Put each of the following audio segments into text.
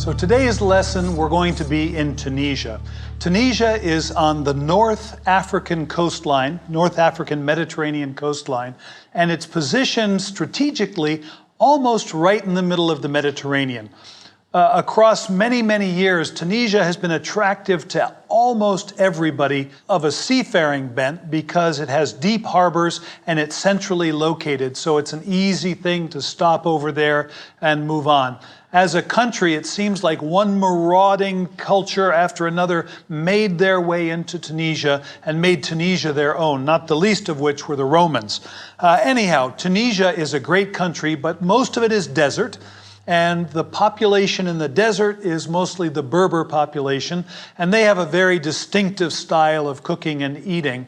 So today's lesson, we're going to be in Tunisia. Tunisia is on the North African coastline, North African Mediterranean coastline, and it's positioned strategically almost right in the middle of the Mediterranean. Across many, many years, Tunisia has been attractive to almost everybody of a seafaring bent because it has deep harbors and it's centrally located, so it's an easy thing to stop over there and move on. As a country, it seems like one marauding culture after another made their way into Tunisia and made Tunisia their own, not the least of which were the Romans. Anyhow, Tunisia is a great country, but most of it is desert. And the population in the desert is mostly the Berber population, and they have a very distinctive style of cooking and eating.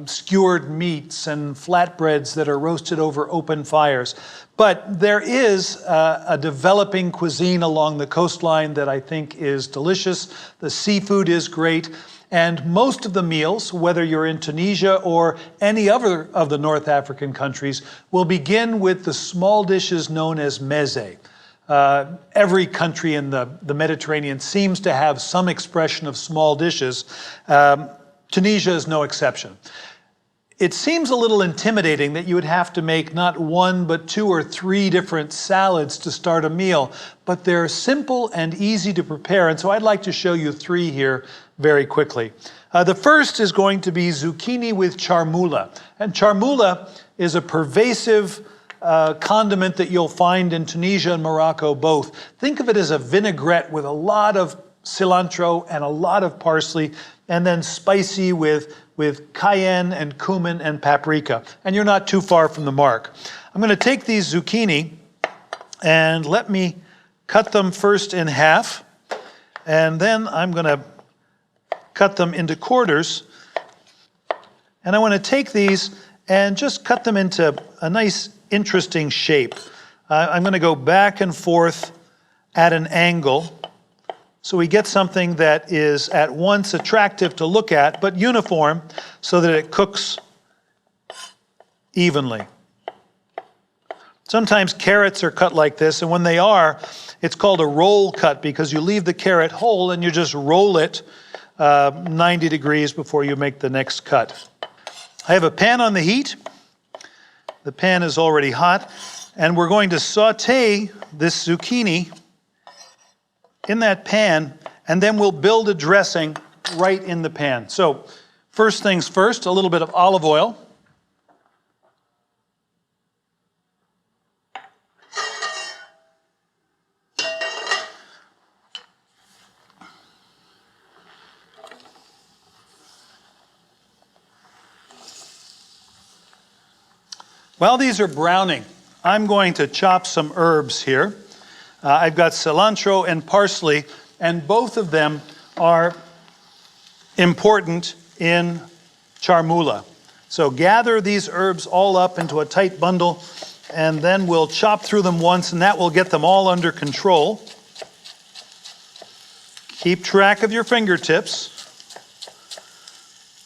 Skewered meats and flatbreads that are roasted over open fires. But there is a developing cuisine along the coastline that I think is delicious. The seafood is great. And most of the meals, whether you're in Tunisia or any other of the North African countries, will begin with the small dishes known as meze. Every country in the Mediterranean seems to have some expression of small dishes. Tunisia is no exception. It seems a little intimidating that you would have to make not one, but 2 or 3 different salads to start a meal, but they're simple and easy to prepare, and so I'd like to show you 3 here very quickly. The first is going to be zucchini with chermoula, and chermoula is a pervasive condiment that you'll find in Tunisia and Morocco both. Think of it as a vinaigrette with a lot of cilantro and a lot of parsley, and then spicy with cayenne and cumin and paprika. And you're not too far from the mark. I'm going to take these zucchini and let me cut them first in half, and then I'm going to cut them into quarters. And I want to take these and just cut them into a nice, interesting shape. I'm going to go back and forth at an angle so we get something that is at once attractive to look at, but uniform so that it cooks evenly. Sometimes carrots are cut like this, and when they are, it's called a roll cut because you leave the carrot whole and you just roll it 90 degrees before you make the next cut. I have a pan on the heat. The pan is already hot, and we're going to saute this zucchini in that pan, and then we'll build a dressing right in the pan. So first things first, a little bit of olive oil. While these are browning, I'm going to chop some herbs here. I've got cilantro and parsley, and both of them are important in chermoula. So gather these herbs all up into a tight bundle, and then we'll chop through them once, and that will get them all under control. Keep track of your fingertips.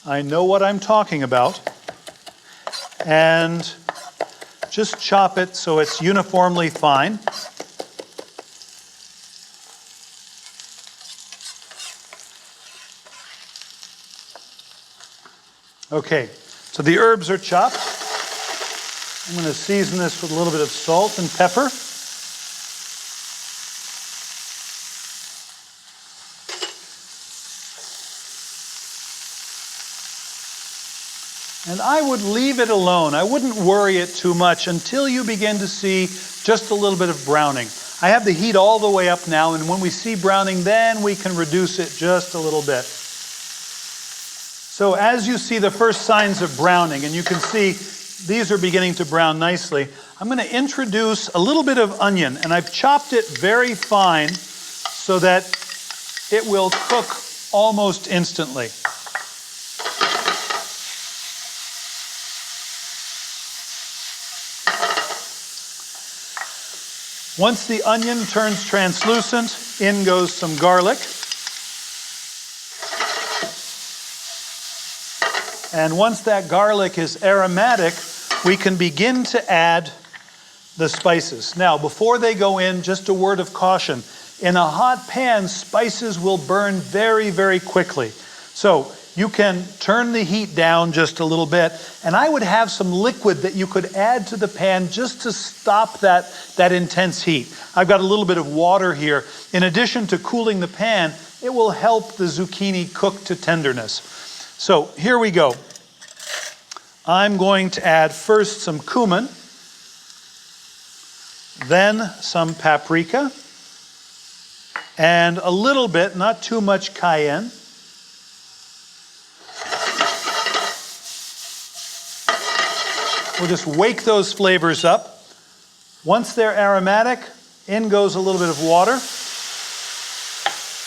I know what I'm talking about. And just chop it so it's uniformly fine. Okay, so the herbs are chopped. I'm going to season this with a little bit of salt and pepper. And I would leave it alone. I wouldn't worry it too much until you begin to see just a little bit of browning. I have the heat all the way up now, and when we see browning, then we can reduce it just a little bit. So as you see the first signs of browning, and you can see these are beginning to brown nicely, I'm going to introduce a little bit of onion, and I've chopped it very fine so that it will cook almost instantly. Once the onion turns translucent, in goes some garlic. And once that garlic is aromatic, we can begin to add the spices. Now, before they go in, just a word of caution. In a hot pan, spices will burn very, very quickly. So you can turn the heat down just a little bit, and I would have some liquid that you could add to the pan just to stop that intense heat. I've got a little bit of water here. In addition to cooling the pan, it will help the zucchini cook to tenderness. So here we go. I'm going to add first some cumin, then some paprika, and a little bit, not too much cayenne. We'll just wake those flavors up. Once they're aromatic, in goes a little bit of water.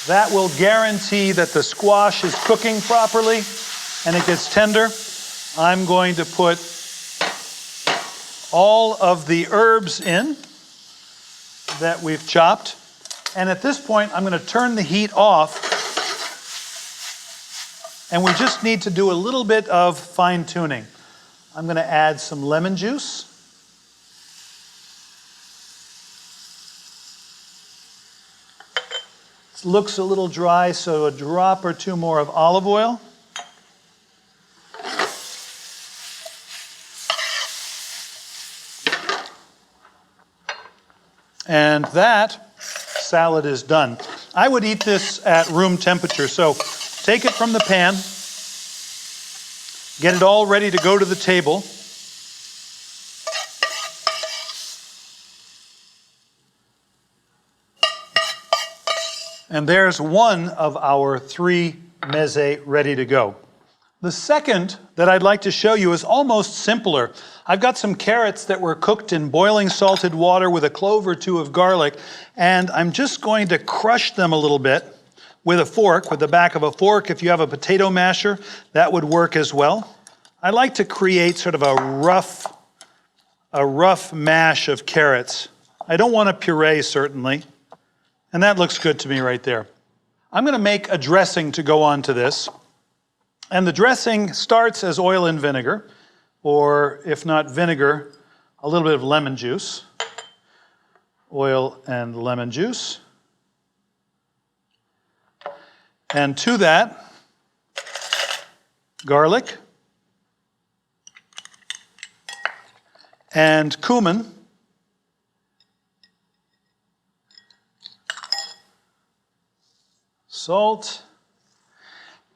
That will guarantee that the squash is cooking properly and it gets tender. I'm going to put all of the herbs in that we've chopped. And at this point, I'm going to turn the heat off. And we just need to do a little bit of fine tuning. I'm going to add some lemon juice. It looks a little dry, so a drop or two more of olive oil. And that salad is done. I would eat this at room temperature. So take it from the pan, get it all ready to go to the table. And there's one of our 3 meze ready to go. The second that I'd like to show you is almost simpler. I've got some carrots that were cooked in boiling salted water with a clove or 2 of garlic, and I'm just going to crush them a little bit with a fork, with the back of a fork. If you have a potato masher, that would work as well. I like to create sort of a rough mash of carrots. I don't want a puree, certainly. And that looks good to me right there. I'm going to make a dressing to go on to this. And the dressing starts as oil and vinegar, or if not vinegar, a little bit of lemon juice. Oil and lemon juice. And to that, garlic and cumin. Salt.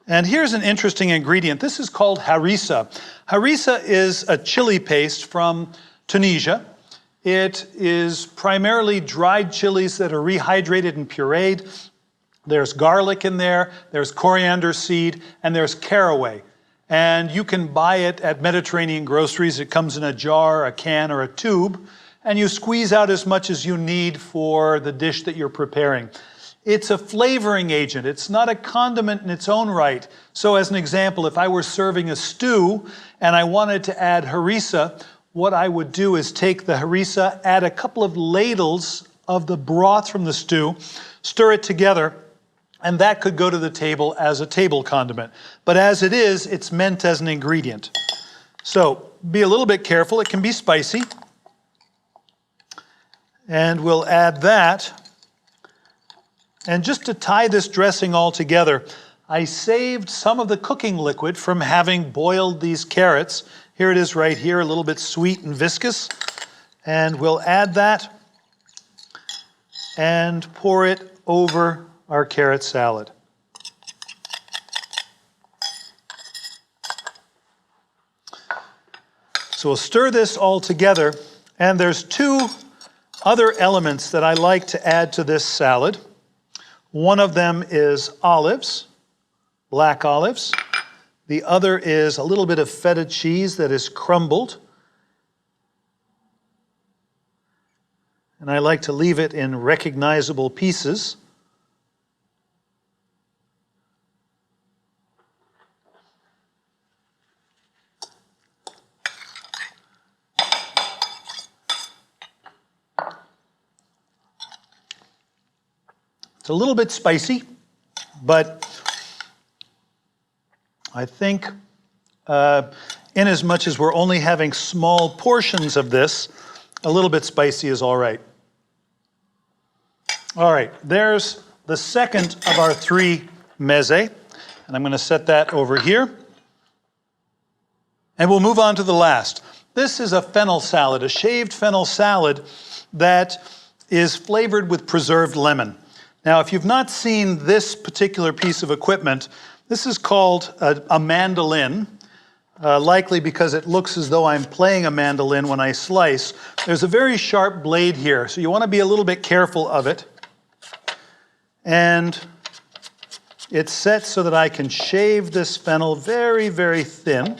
And here's an interesting ingredient. This is called harissa. Harissa is a chili paste from Tunisia. It is primarily dried chilies that are rehydrated and pureed. There's garlic in there, there's coriander seed, and there's caraway. And you can buy it at Mediterranean groceries. It comes in a jar, a can, or a tube, and you squeeze out as much as you need for the dish that you're preparing. It's a flavoring agent. It's not a condiment in its own right. So as an example, if I were serving a stew and I wanted to add harissa, what I would do is take the harissa, add a couple of ladles of the broth from the stew, stir it together, and that could go to the table as a table condiment. But as it is, it's meant as an ingredient. So be a little bit careful. It can be spicy. And we'll add that. And just to tie this dressing all together, I saved some of the cooking liquid from having boiled these carrots. Here it is right here, a little bit sweet and viscous. And we'll add that and pour it over our carrot salad. So we'll stir this all together. And there's 2 other elements that I like to add to this salad. One of them is olives, black olives. The other is a little bit of feta cheese that is crumbled. And I like to leave it in recognizable pieces. It's a little bit spicy, but I think in as much as we're only having small portions of this, a little bit spicy is all right. All right, there's the second of our 3 meze, and I'm going to set that over here. And we'll move on to the last. This is a fennel salad, a shaved fennel salad that is flavored with preserved lemon. Now, if you've not seen this particular piece of equipment, this is called a mandoline, likely because it looks as though I'm playing a mandolin when I slice. There's a very sharp blade here, so you want to be a little bit careful of it. And it's set so that I can shave this fennel very, very thin.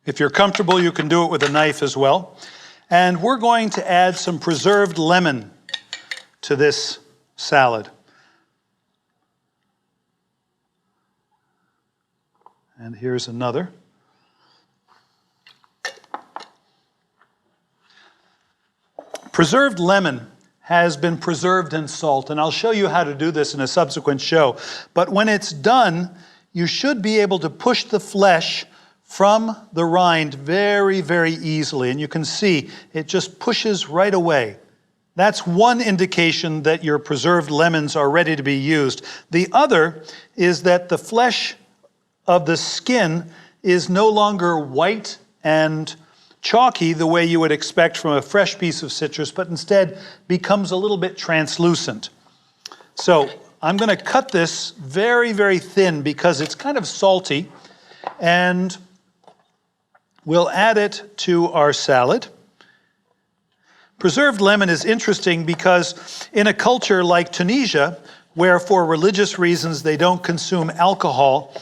If you're comfortable, you can do it with a knife as well. And we're going to add some preserved lemon to this salad. And here's another. Preserved lemon has been preserved in salt, and I'll show you how to do this in a subsequent show. But when it's done, you should be able to push the flesh from the rind very, very easily. And you can see it just pushes right away. That's one indication that your preserved lemons are ready to be used. The other is that the flesh of the skin is no longer white and chalky the way you would expect from a fresh piece of citrus, but instead becomes a little bit translucent. So I'm going to cut this very, very thin because it's kind of salty, and we'll add it to our salad. Preserved lemon is interesting because in a culture like Tunisia, where for religious reasons they don't consume alcohol,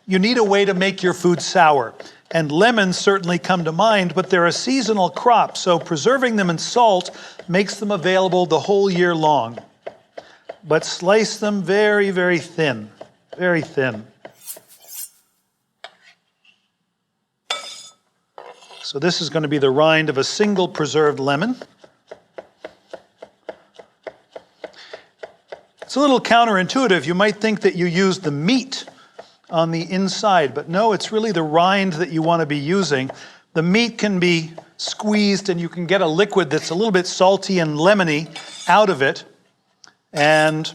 you need a way to make your food sour. And lemons certainly come to mind, but they're a seasonal crop, so preserving them in salt makes them available the whole year long. But slice them very, very thin, very thin. So this is going to be the rind of a single preserved lemon. It's a little counterintuitive. You might think that you use the meat on the inside, but no, it's really the rind that you want to be using. The meat can be squeezed and you can get a liquid that's a little bit salty and lemony out of it. And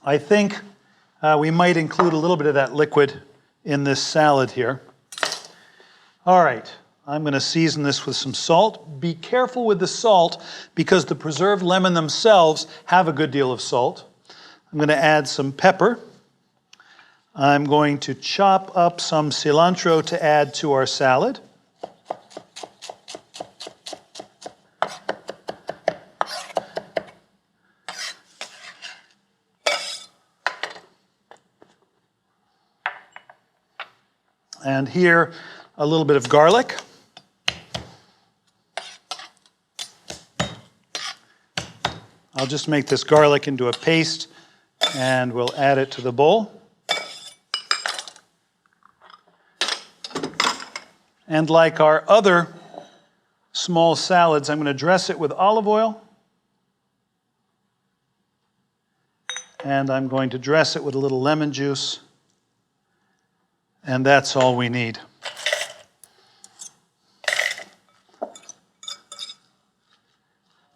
I think we might include a little bit of that liquid in this salad here. All right, I'm going to season this with some salt. Be careful with the salt because the preserved lemon themselves have a good deal of salt. I'm going to add some pepper. I'm going to chop up some cilantro to add to our salad. And here, a little bit of garlic. I'll just make this garlic into a paste and we'll add it to the bowl. And like our other small salads, I'm going to dress it with olive oil. And I'm going to dress it with a little lemon juice. And that's all we need.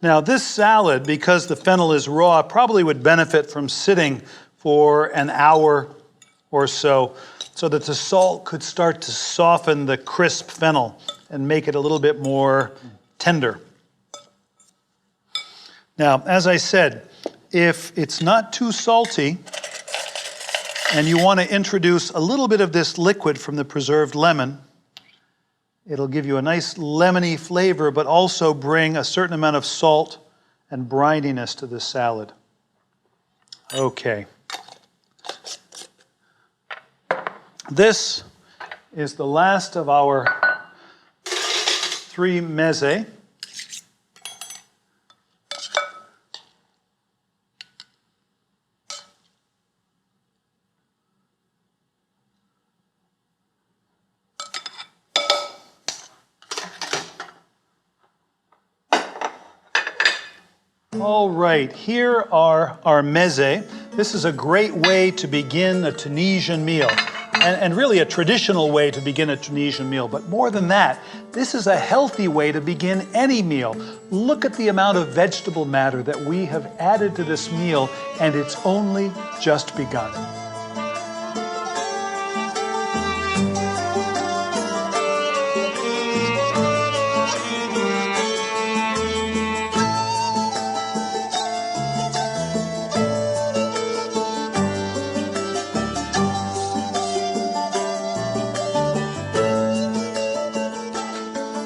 Now this salad, because the fennel is raw, probably would benefit from sitting for an hour or so that the salt could start to soften the crisp fennel and make it a little bit more tender. Now, as I said, if it's not too salty and you want to introduce a little bit of this liquid from the preserved lemon, it'll give you a nice lemony flavor, but also bring a certain amount of salt and brininess to this salad. Okay. This is the last of our 3 meze. All right, here are our meze. This is a great way to begin a Tunisian meal. and really a traditional way to begin a Tunisian meal. But more than that, this is a healthy way to begin any meal. Look at the amount of vegetable matter that we have added to this meal, and it's only just begun.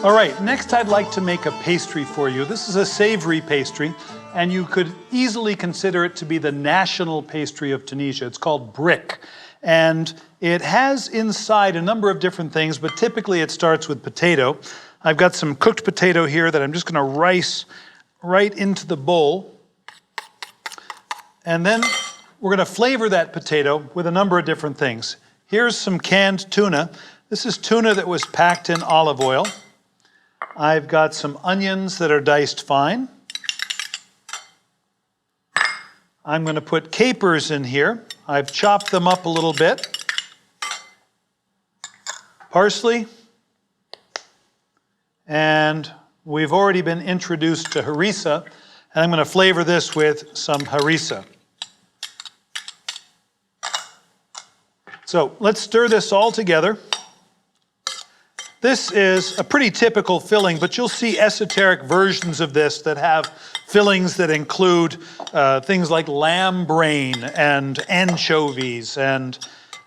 All right, next I'd like to make a pastry for you. This is a savory pastry, and you could easily consider it to be the national pastry of Tunisia. It's called brik, and it has inside a number of different things, but typically it starts with potato. I've got some cooked potato here that I'm just gonna rice right into the bowl, and then we're gonna flavor that potato with a number of different things. Here's some canned tuna. This is tuna that was packed in olive oil. I've got some onions that are diced fine. I'm going to put capers in here. I've chopped them up a little bit. Parsley. And we've already been introduced to harissa, and I'm going to flavor this with some harissa. So let's stir this all together. This is a pretty typical filling, but you'll see esoteric versions of this that have fillings that include things like lamb brain and anchovies and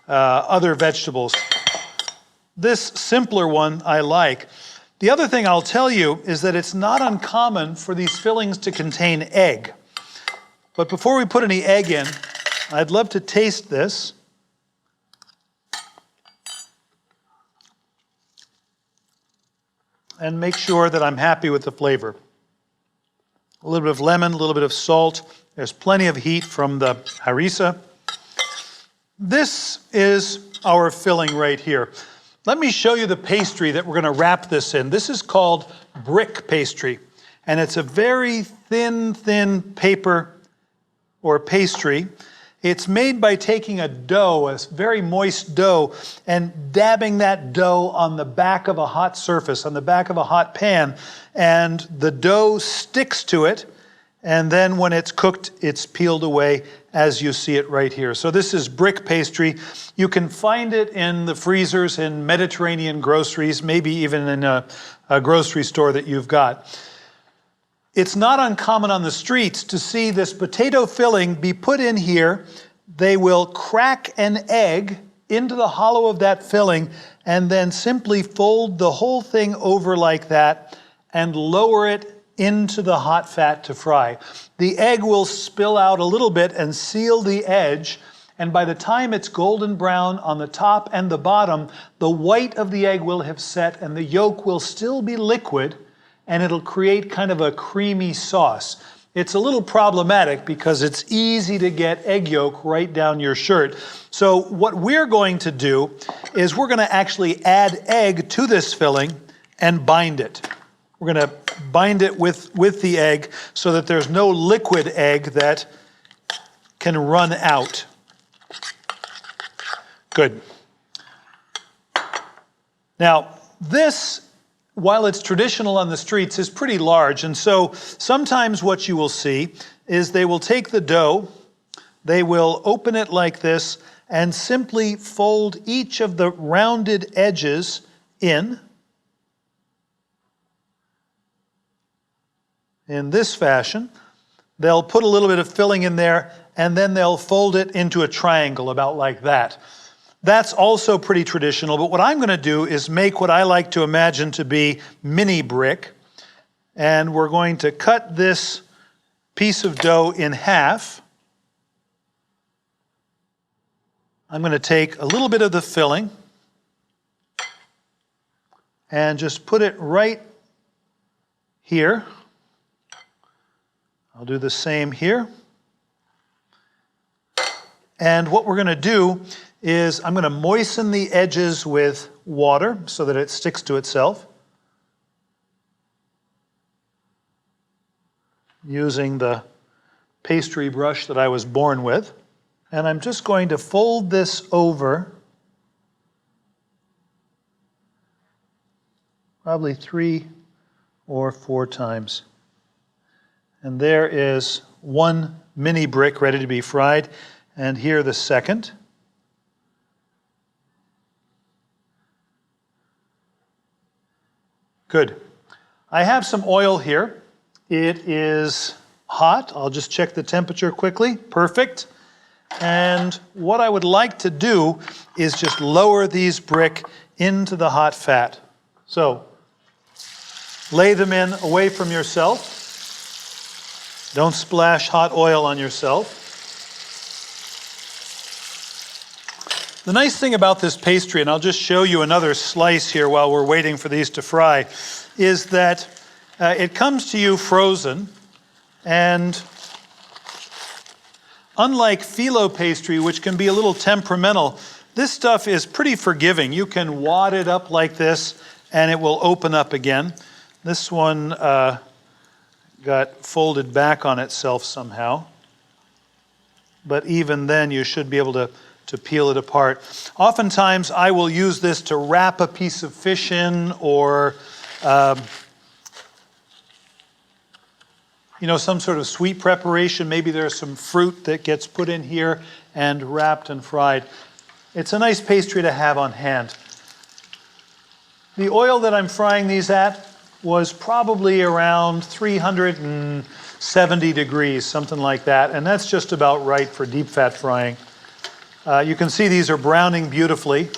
other vegetables. This simpler one I like. The other thing I'll tell you is that it's not uncommon for these fillings to contain egg. But before we put any egg in, I'd love to taste this. And make sure that I'm happy with the flavor. A little bit of lemon, a little bit of salt. There's plenty of heat from the harissa. This is our filling right here. Let me show you the pastry that we're going to wrap this in. This is called brik pastry, and it's a very thin paper or pastry. It's made by taking a dough, a very moist dough, and dabbing that dough on the back of a hot surface, on the back of a hot pan, and the dough sticks to it, and then when it's cooked, it's peeled away as you see it right here. So this is brik pastry. You can find it in the freezers in Mediterranean groceries, maybe even in a grocery store that you've got. It's not uncommon on the streets to see this potato filling be put in here. They will crack an egg into the hollow of that filling and then simply fold the whole thing over like that and lower it into the hot fat to fry. The egg will spill out a little bit and seal the edge, and by the time it's golden brown on the top and the bottom, the white of the egg will have set and the yolk will still be liquid, and it'll create kind of a creamy sauce. It's a little problematic because it's easy to get egg yolk right down your shirt. So what we're going to do is we're going to actually add egg to this filling and bind it. We're going to bind it with the egg so that there's no liquid egg that can run out. Good. Now, this, while it's traditional on the streets, is pretty large. And so sometimes what you will see is they will take the dough, they will open it like this, and simply fold each of the rounded edges in this fashion. They'll put a little bit of filling in there, and then they'll fold it into a triangle about like that. That's also pretty traditional, but what I'm going to do is make what I like to imagine to be mini brik, and we're going to cut this piece of dough in half. I'm going to take a little bit of the filling and just put it right here. I'll do the same here. And what we're going to do is I'm going to moisten the edges with water so that it sticks to itself, using the pastry brush that I was born with. And I'm just going to fold this over probably 3 or 4 times. And there is one mini brick ready to be fried, and here the second. Good. I have some oil here. It is hot. I'll just check the temperature quickly. Perfect. And what I would like to do is just lower these brick into the hot fat. So, lay them in away from yourself. Don't splash hot oil on yourself. The nice thing about this pastry, and I'll just show you another slice here while we're waiting for these to fry, is that it comes to you frozen, and unlike phyllo pastry, which can be a little temperamental, this stuff is pretty forgiving. You can wad it up like this, and it will open up again. This one got folded back on itself somehow, but even then you should be able to peel it apart. Oftentimes I will use this to wrap a piece of fish in, or some sort of sweet preparation. Maybe there's some fruit that gets put in here and wrapped and fried. It's a nice pastry to have on hand. The oil that I'm frying these at was probably around 370 degrees, something like that, and that's just about right for deep fat frying. You can see these are browning beautifully.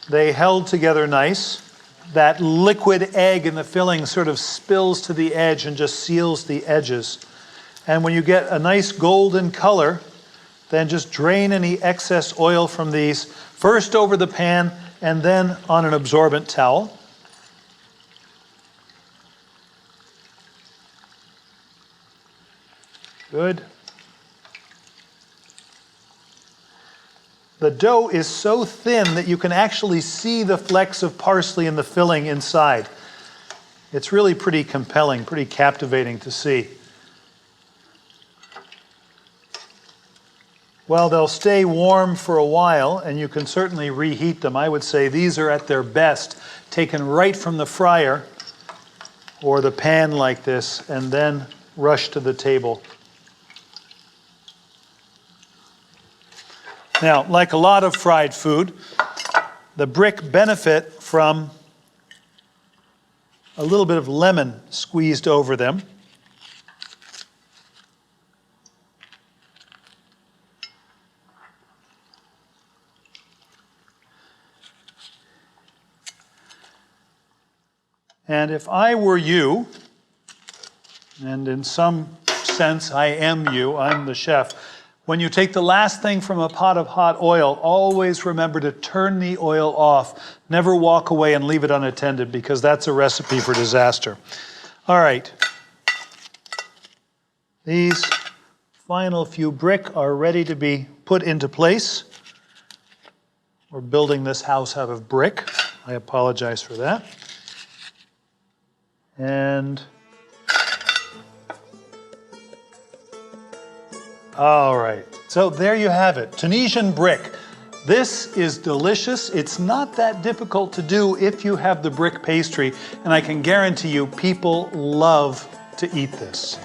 They held together nice. That liquid egg in the filling sort of spills to the edge and just seals the edges. And when you get a nice golden color, then just drain any excess oil from these, first over the pan and then on an absorbent towel. Good. The dough is so thin that you can actually see the flecks of parsley in the filling inside. It's really pretty compelling, pretty captivating to see. Well, they'll stay warm for a while, and you can certainly reheat them. I would say these are at their best, taken right from the fryer or the pan like this, and then rushed to the table. Now, like a lot of fried food, the brick benefit from a little bit of lemon squeezed over them. And if I were you, and in some sense I am you, I'm the chef, when you take the last thing from a pot of hot oil, always remember to turn the oil off. Never walk away and leave it unattended, because that's a recipe for disaster. All right. These final few brick are ready to be put into place. We're building this house out of brick. I apologize for that. And all right, so there you have it, Tunisian brick. This is delicious. It's not that difficult to do if you have the brick pastry, and I can guarantee you people love to eat this.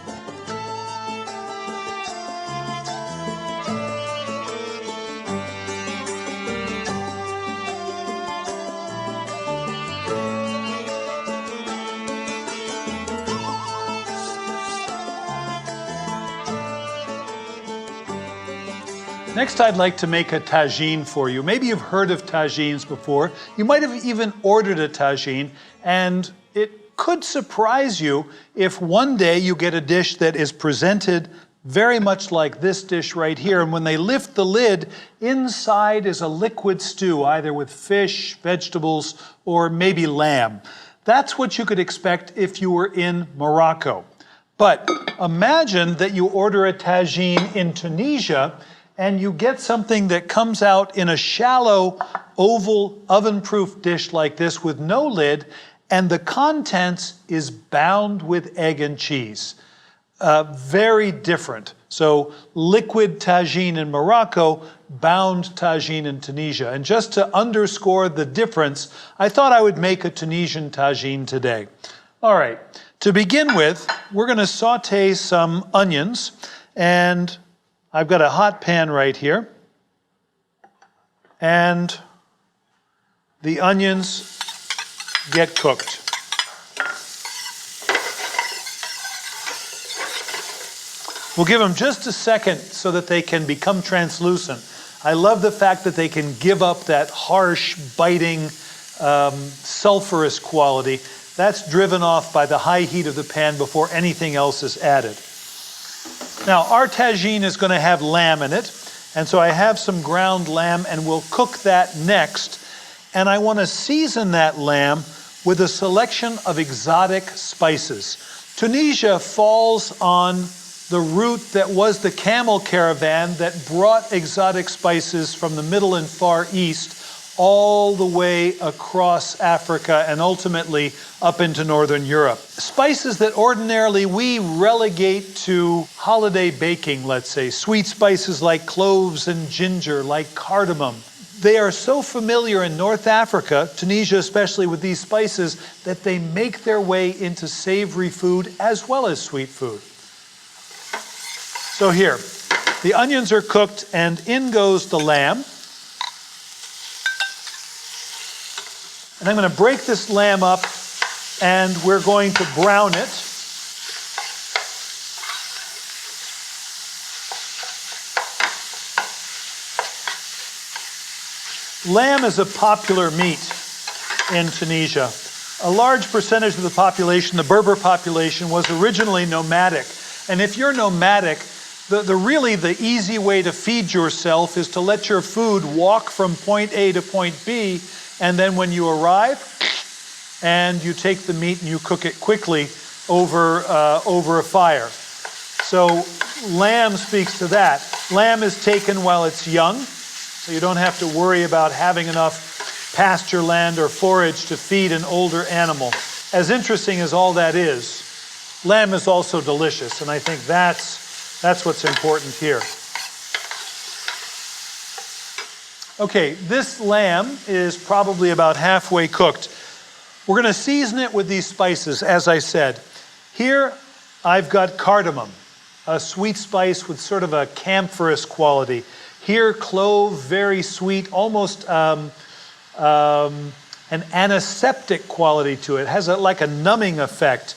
Next, I'd like to make a tagine for you. Maybe you've heard of tagines before. You might have even ordered a tagine, and it could surprise you if one day you get a dish that is presented very much like this dish right here, and when they lift the lid, inside is a liquid stew, either with fish, vegetables, or maybe lamb. That's what you could expect if you were in Morocco. But imagine that you order a tagine in Tunisia, and you get something that comes out in a shallow, oval, oven-proof dish like this with no lid, and the contents is bound with egg and cheese. Very different So liquid tagine in Morocco, bound tagine in Tunisia. And just to underscore the difference, I thought I would make a Tunisian tagine today. All right, to begin with, we're going to saute some onions. And I've got a hot pan right here. And the onions get cooked. We'll give them just a second so that they can become translucent. I love the fact that they can give up that harsh, biting, sulfurous quality. That's driven off by the high heat of the pan before anything else is added. Now, our tagine is going to have lamb in it, and so I have some ground lamb, and we'll cook that next. And I want to season that lamb with a selection of exotic spices. Tunisia falls on the route that was the camel caravan that brought exotic spices from the Middle and Far East all the way across Africa and ultimately up into Northern Europe. Spices that ordinarily we relegate to holiday baking, let's say. Sweet spices like cloves and ginger, like cardamom. They are so familiar in North Africa, Tunisia especially, with these spices, that they make their way into savory food as well as sweet food. So here, the onions are cooked and in goes the lamb. And I'm going to break this lamb up and we're going to brown it. Lamb is a popular meat in Tunisia. A large percentage of the population, the Berber population, was originally nomadic. And if you're nomadic, really the easy way to feed yourself is to let your food walk from point A to point B, and then when you arrive, and you take the meat and you cook it quickly over a fire. So lamb speaks to that. Lamb is taken while it's young, so you don't have to worry about having enough pasture land or forage to feed an older animal. As interesting as all that is, lamb is also delicious, and I think that's what's important here. Okay, this lamb is probably about halfway cooked. We're going to season it with these spices, as I said. Here, I've got cardamom, a sweet spice with sort of a camphorous quality. Here, clove, very sweet, almost an antiseptic quality to it. It has like a numbing effect.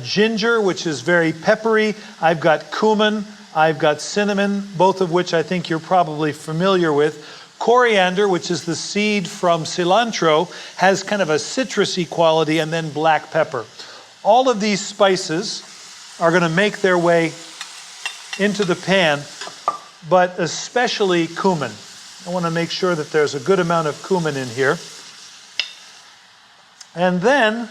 Ginger, which is very peppery. I've got cumin. I've got cinnamon, both of which I think you're probably familiar with. Coriander, which is the seed from cilantro, has kind of a citrusy quality, and then black pepper. All of these spices are going to make their way into the pan, but especially cumin. I want to make sure that there's a good amount of cumin in here. And then,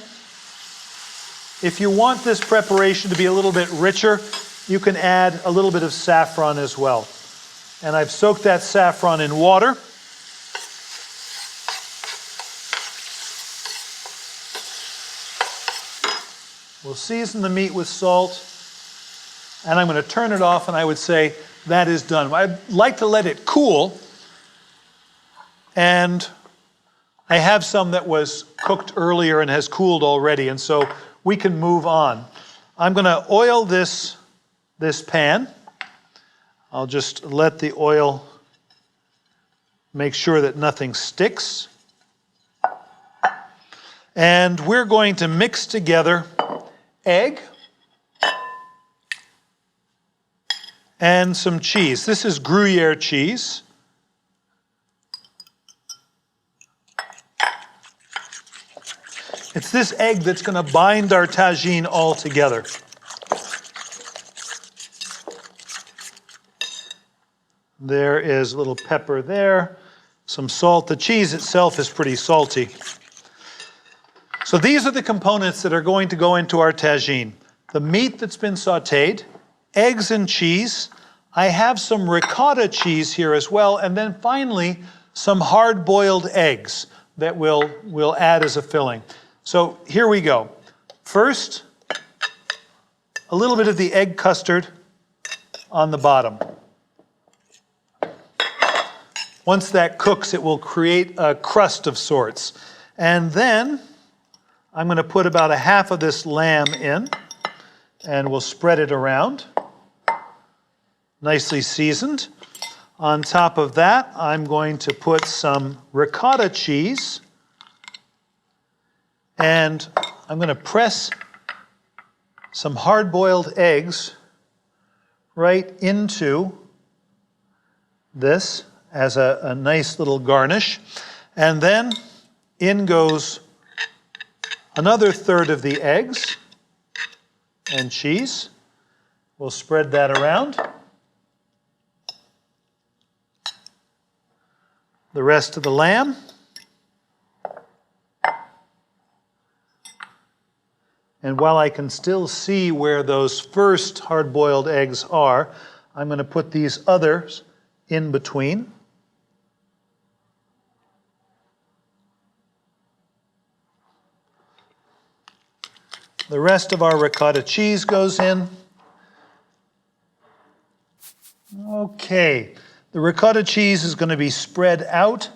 if you want this preparation to be a little bit richer, you can add a little bit of saffron as well. And I've soaked that saffron in water. We'll season the meat with salt. And I'm going to turn it off, and I would say that is done. I'd like to let it cool. And I have some that was cooked earlier and has cooled already, and so we can move on. I'm going to oil this pan. I'll just let the oil make sure that nothing sticks. And we're going to mix together egg and some cheese. This is Gruyere cheese. It's this egg that's going to bind our tagine all together. There is a little pepper there, some salt. The cheese itself is pretty salty. So these are the components that are going to go into our tagine. The meat that's been sauteed, eggs and cheese. I have some ricotta cheese here as well, and then finally some hard-boiled eggs that we'll add as a filling. So here we go. First, a little bit of the egg custard on the bottom. Once that cooks, it will create a crust of sorts. And then I'm going to put about a half of this lamb in, and we'll spread it around. Nicely seasoned. On top of that, I'm going to put some ricotta cheese, and I'm going to press some hard-boiled eggs right into this as a nice little garnish. And then in goes another third of the eggs and cheese. We'll spread that around. The rest of the lamb. And while I can still see where those first hard-boiled eggs are, I'm going to put these others in between. The rest of our ricotta cheese goes in. Okay, the ricotta cheese is going to be spread out.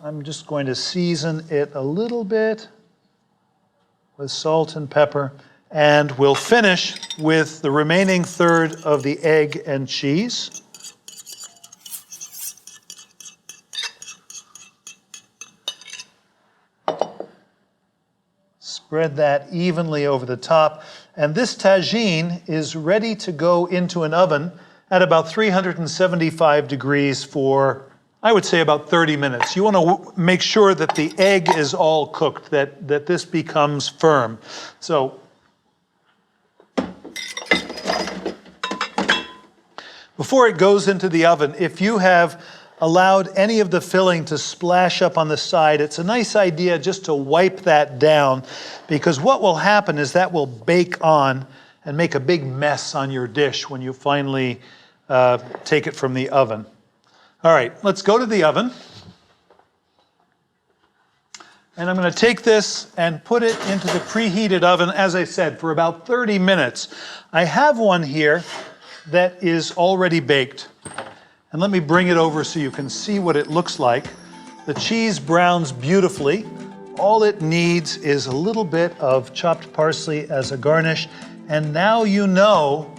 I'm just going to season it a little bit with salt and pepper, and we'll finish with the remaining third of the egg and cheese. Spread that evenly over the top, and this tagine is ready to go into an oven at about 375 degrees for, I would say, about 30 minutes. You want to make sure that the egg is all cooked, that this becomes firm. So before it goes into the oven, if you have allowed any of the filling to splash up on the side, it's a nice idea just to wipe that down, because what will happen is that will bake on and make a big mess on your dish when you finally take it from the oven. All right, let's go to the oven. And I'm going to take this and put it into the preheated oven, as I said, for about 30 minutes. I have one here that is already baked. And let me bring it over so you can see what it looks like. The cheese browns beautifully. All it needs is a little bit of chopped parsley as a garnish. And now you know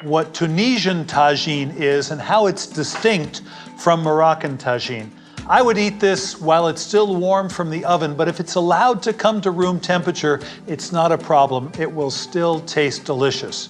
what Tunisian tagine is and how it's distinct from Moroccan tagine. I would eat this while it's still warm from the oven, but if it's allowed to come to room temperature, it's not a problem. It will still taste delicious.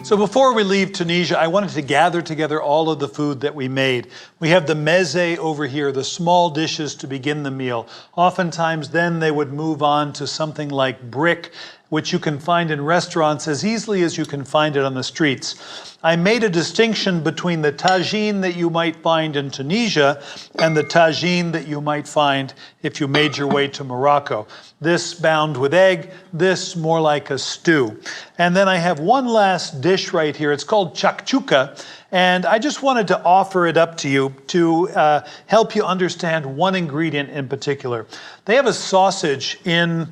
So before we leave Tunisia, I wanted to gather together all of the food that we made. We have the meze over here, the small dishes to begin the meal. Oftentimes then they would move on to something like brik, which you can find in restaurants as easily as you can find it on the streets. I made a distinction between the tagine that you might find in Tunisia and the tagine that you might find if you made your way to Morocco. This bound with egg, this more like a stew. And then I have one last dish right here. It's called chakchuka, and I just wanted to offer it up to you to help you understand one ingredient in particular. They have a sausage in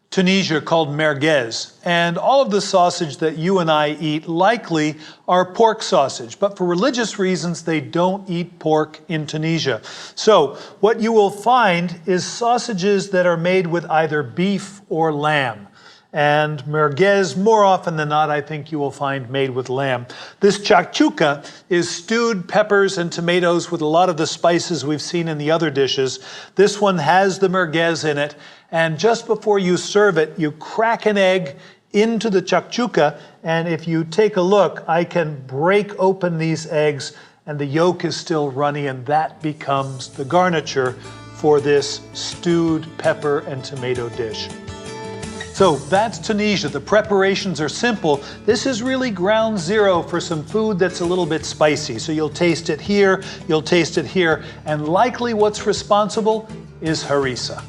Tunisia called merguez, and all of the sausage that you and I eat likely are pork sausage, but for religious reasons they don't eat pork in Tunisia. So what you will find is sausages that are made with either beef or lamb. And merguez, more often than not, I think you will find made with lamb. This chakchuka is stewed peppers and tomatoes with a lot of the spices we've seen in the other dishes. This one has the merguez in it. And just before you serve it, you crack an egg into the chakchuka. And if you take a look, I can break open these eggs and the yolk is still runny, and that becomes the garniture for this stewed pepper and tomato dish. So that's Tunisia. The preparations are simple. This is really ground zero for some food that's a little bit spicy. So you'll taste it here, you'll taste it here, and likely what's responsible is harissa.